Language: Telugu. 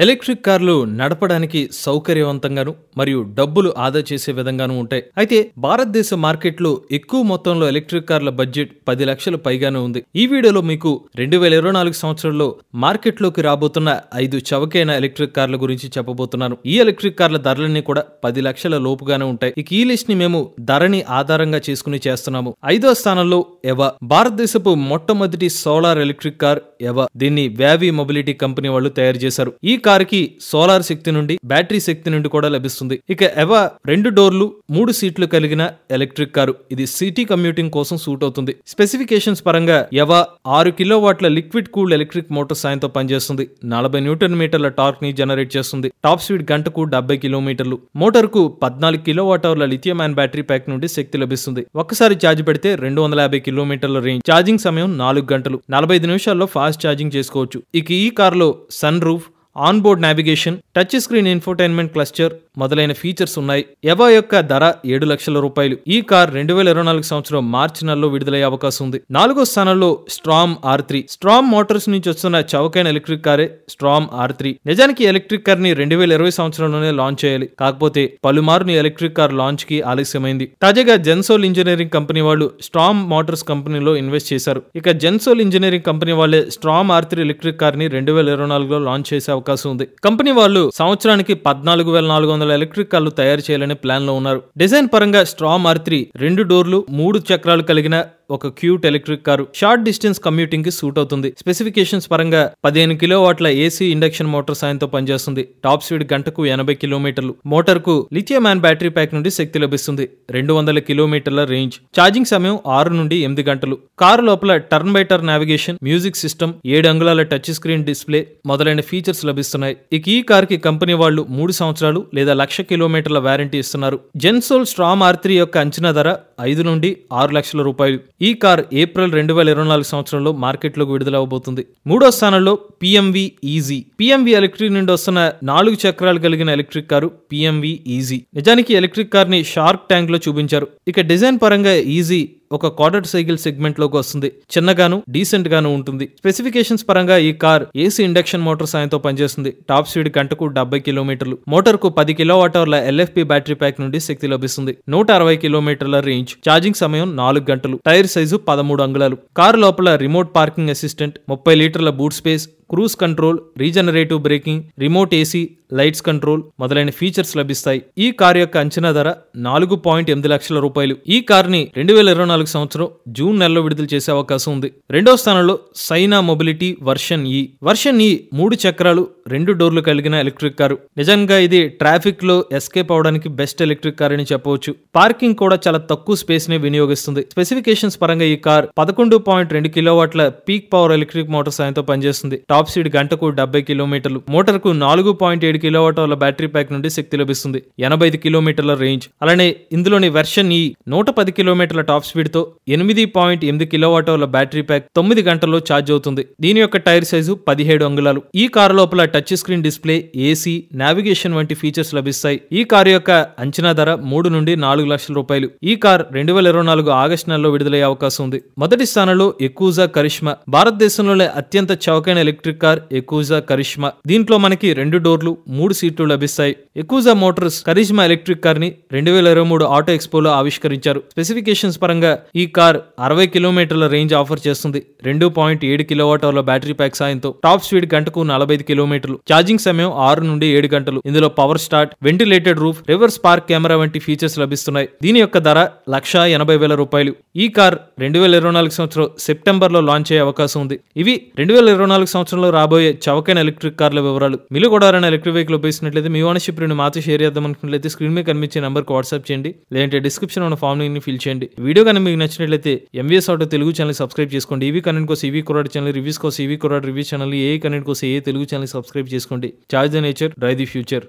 ఎలక్ట్రిక్ కార్లు నడపడానికి సౌకర్యవంతంగాను మరియు డబ్బులు ఆదా చేసే విధంగాను ఉంటాయి. అయితే భారతదేశ మార్కెట్లో ఎక్కువ మొత్తంలో ఎలక్ట్రిక్ కార్ల బడ్జెట్ 10 లక్షల పైగానే ఉంది. ఈ వీడియోలో మీకు 2024 సంవత్సరంలో మార్కెట్లోకి రాబోతున్న 5 చవకైన ఎలక్ట్రిక్ కార్ల గురించి చెప్పబోతున్నాను. ఈ ఎలక్ట్రిక్ కార్ల ధరలన్నీ కూడా 10 లక్షల లోపుగానే ఉంటాయి. ఇక ఈ లిస్ట్ ని మేము ధరని ఆధారంగా చేసుకుని చేస్తున్నాము. 5వ స్థానంలో ఎవా, భారతదేశపు మొట్టమొదటి సోలార్ ఎలక్ట్రిక్ కార్ ఎవా. దీన్ని వ్యావి మొబిలిటీ కంపెనీ వాళ్ళు తయారు చేశారు. ఈ కార్ కి సోలార్ శక్తి నుండి బ్యాటరీ శక్తి నుండి కూడా లభిస్తుంది. ఇక ఎవా 2 డోర్లు 3 సీట్లు కలిగిన ఎలక్ట్రిక్ కారు. ఇది సిటీ కమ్యూటింగ్ కోసం సూట్ అవుతుంది. స్పెసిఫికేషన్స్ పరంగా ఎవా 6 కిలోవాట్ల లిక్విడ్ కూల్డ్ ఎలక్ట్రిక్ మోటార్ సాయంతో పనిచేస్తుంది. 40 న్యూటన్ మీటర్ల టార్క్ ని జనరేట్ చేస్తుంది. టాప్ స్పీడ్ గంటకు 70 కిలోమీటర్లు. మోటార్ కు 14 కిలోవాట్ అవర్ల లిథియం అయాన్ బ్యాటరీ ప్యాక్ నుండి శక్తి లభిస్తుంది. ఒక్కసారి ఛార్జ్ పెడితే 250 కిలోమీటర్ల రేంజ్. ఛార్జింగ్ సమయం 4 గంటలు. 45 నిమిషాల్లో ఫాస్ట్ ఛార్జింగ్ చేసుకోవచ్చు. ఇక ఈ కారులో sunroof, on board navigation, touch screen infotainment cluster మొదలైన ఫీచర్స్ ఉన్నాయి. ఎవా యొక్క ధర 7 లక్షల రూపాయలు. ఈ కార్ 2024 సంవత్సరం మార్చి నెలలో విడుదలయ్యే అవకాశం ఉంది. 4వ స్థానంలో స్ట్రామ్ R3. స్ట్రామ్ మోటార్స్ నుంచి వస్తున్న చౌకైన ఎలక్ట్రిక్ కారే స్ట్రామ్ R3. నిజానికి ఎలక్ట్రిక్ కార్ ని 2020 సంవత్సరంలోనే లాంచ్ చేయాలి. కాకపోతే పలుమార్లు ఎలక్ట్రిక్ కార్ లాంచ్ కి ఆలస్యమైంది. తాజాగా జెన్సోల్ ఇంజనీరింగ్ కంపెనీ వాళ్ళు స్ట్రామ్ మోటార్స్ కంపెనీలో ఇన్వెస్ట్ చేశారు. ఇక జెన్సోల్ ఇంజనీరింగ్ కంపెనీ వాళ్ళే స్ట్రామ్ R3 ఎలక్ట్రిక్ కార్ ని 2024లో లాంచ్ చేసే అవకాశం ఉంది. కంపెనీ వాళ్ళు సంవత్సరానికి 14,400 ఎలక్ట్రిక్ కార్లు తయారు చేయాలనే ప్లాన్ లో ఉన్నారు. డిజైన్ పరంగా స్ట్రామ్ R3 2 డోర్లు 3 చక్రాలు కలిగిన ఒక cute electric car. Short distance commuting కి సూట్ అవుతుంది. స్పెసిఫికేషన్స్ పరంగా 15 కిలోవాట్ల ఏసీ ఇండక్షన్ మోటార్ సాయంతో పనిచేస్తుంది. టాప్ స్పీడ్ గంటకు 80 కిలోమీటర్లు. మోటార్ కు లిథియం అయాన్ బ్యాటరీ ప్యాక్ నుండి శక్తి లభిస్తుంది. 200 కిలోమీటర్ల రేంజ్. ఛార్జింగ్ సమయం 6 నుండి 8 గంటలు. కారు లోపల turn by turn navigation, music system, 7 అంగుళాల టచ్ స్క్రీన్ డిస్ప్లే మొదలైన ఫీచర్స్ లభిస్తున్నాయి. ఇక ఈ కార్ కి కంపెనీ వాళ్ళు 3 సంవత్సరాలు లేదా 1,00,000 కిలోమీటర్ల వారంటీ ఇస్తున్నారు. జెన్సోల్ స్ట్రామ్ R3 యొక్క అంచనా ధర 5 నుండి 6 లక్షల రూపాయలు. ఈ కార్ ఏప్రిల్ 2024 సంవత్సరంలో మార్కెట్లోకి విడుదలవబోతుంది. 3వ స్థానంలో PMV ఈజీ. PMV ఎలక్ట్రిక్ నుండి వస్తున్న 4 చక్రాలు కలిగిన ఎలక్ట్రిక్ కారు PMV ఈజీ. నిజానికి ఎలక్ట్రిక్ కార్ ని షార్క్ ట్యాంక్ లో చూపించారు. ఇక డిజైన్ పరంగా ఈజీ ఒక క్వార్టర్ సైకిల్ సెగ్మెంట్ లోకి వస్తుంది. చిన్నగాను డీసెంట్ గాను ఉంటుంది. స్పెసిఫికేషన్స్ పరంగా ఈ కార్ ఏసీ ఇండక్షన్ మోటార్ సాయంతో పనిచేస్తుంది. టాప్ స్పీడ్ గంటకు 70 కిలోమీటర్లు. మోటార్ కు 10 కిలోవాట్ అవర్ల LFP బ్యాటరీ ప్యాక్ నుండి శక్తి లభిస్తుంది. 160 కిలోమీటర్ల రేంజ్. ఛార్జింగ్ సమయం 4 గంటలు. టైర్ సైజు 13 అంగుళాలు. కారు లోపల రిమోట్ పార్కింగ్ అసిస్టెంట్, 30 లీటర్ల boot space, cruise control, regenerative braking, remote AC, lights control మొదలైన ఫీచర్స్ లభిస్తాయి. ఈ కార్ యొక్క అంచనా ధర 4.8 లక్షల రూపాయలు. ఈ కార్ ని 2024 సంవత్సరం జూన్ నెలలో విడుదల చేసే అవకాశం ఉంది. 2వ స్థానంలో సైనా మొబిలిటీ వర్షన్ ఈ. వర్షన్ ఈ 3 చక్రాలు 2 డోర్లు కలిగిన ఎలక్ట్రిక్ కారు. నిజంగా ఇది ట్రాఫిక్ లో ఎస్కేప్ అవడానికి బెస్ట్ ఎలక్ట్రిక్ కార్ అని చెప్పవచ్చు. పార్కింగ్ కూడా చాలా తక్కువ స్పేస్ ని వినియోగిస్తుంది. స్పెసిఫికేషన్స్ పరంగా ఈ కార్ 11.2 కిలోవాట్ల పీక్ పవర్ ఎలక్ట్రిక్ మోటార్ సాయంతో పనిచేస్తుంది. టాప్ స్పీడ్ గంటకు 70 కిలోమీటర్లు. మోటార్ కు 4.7 కిలోవాట్ అవర్ల బ్యాటరీ ప్యాక్ నుండి శక్తి లభిస్తుంది. 85 కిలోమీటర్ల రేంజ్. అలానే ఇందులోని వెర్షన్ ఈ 110 కిలోమీటర్ల టాప్ స్పీడ్ తో 8.8 కిలోవాట్ అవర్ల బ్యాటరీ ప్యాక్ 9 గంటల్లో ఛార్జ్ అవుతుంది. దీని యొక్క టైర్ సైజు 17 అంగుళాలు. ఈ కారు లోపల touch screen display, AC, navigation వంటి ఫీచర్స్ లభిస్తాయి. ఈ కారు యొక్క అంచనా ధర 3 నుండి 4 లక్షల రూపాయలు. ఈ కార్ 2024 ఆగస్టు నెలలో విడుదలయ్యే అవకాశం ఉంది. మొదటి స్థానంలో ఎకూజా కరిష్మా. భారతదేశంలోనే అత్యంత చౌకైన ఎలక్ట్రిక్ కార్ ఎకూజా కరిష్మా. దీంట్లో మనకి 2 డోర్లు 3 సీట్లు లభిస్తాయి. ఎకూజా మోటార్స్ కరిష్మా ఎలక్ట్రిక్ కార్ ని 2023 ఆటో ఎక్స్పోలో ఆవిష్కరించారు. స్పెసిఫికేషన్స్ పరంగా ఈ కార్ 60 కిలోమీటర్ల రేంజ్ ఆఫర్ చేస్తుంది. 2.7 కిలోవాట్ అవర్ల బ్యాటరీ ప్యాక్ సాయంతో. టాప్ స్పీడ్ గంటకు 45 కిలోమీటర్లు. ఛార్జింగ్ సమయం 6 నుండి 7 గంటలు. ఇందులో power start, ventilated roof, reverse park camera వంటి ఫీచర్స్ లభిస్తున్నాయి. దీని యొక్క ధర 1,80,000 రూపాయలు. ఈ కార్ 2024 సంవత్సరం సెప్టెంబర్ లో లాంచ్ అయ్యే అవకాశం ఉంది. ఇవి 2024 సంవత్సరంలో రాబోయే చౌకైన ఎలక్ట్రిక్ కార్ల వివరాలు. మీరు కూడా ఎలక్ట్రిక్ వెహికల్ ఉపయోగిస్తున్నట్లయితే మీ ఓనర్షిప్ ని మాతో షేర్ చేద్దాం అనుకున్నట్లయితే స్క్రీన్ మీద కనిపించే నంబర్కి వాట్సాప్ చేయండి. లేదంటే డిస్క్రిప్షన్ ఉన్న ఫామ్ ని ఫిల్ చేయండి. వీడియో కానీ మీకు నచ్చినట్లయితే MVS auto Telugu channel subscribe చేసుకోండి. ఈవీ కంటెంట్ కోసం ఈవీ కుర్రాడ్ ఛానల్, రివ్యూస్ కోసం ఈవీ కుర్రాడ్ రివ్యూ ఛానల్, ఏ కంటెంట్ కోసం ఏ తెలుగు ఛానల్ సబ్స్క్రైబ్ చేసుకోండి. Charge the nature, drive the future.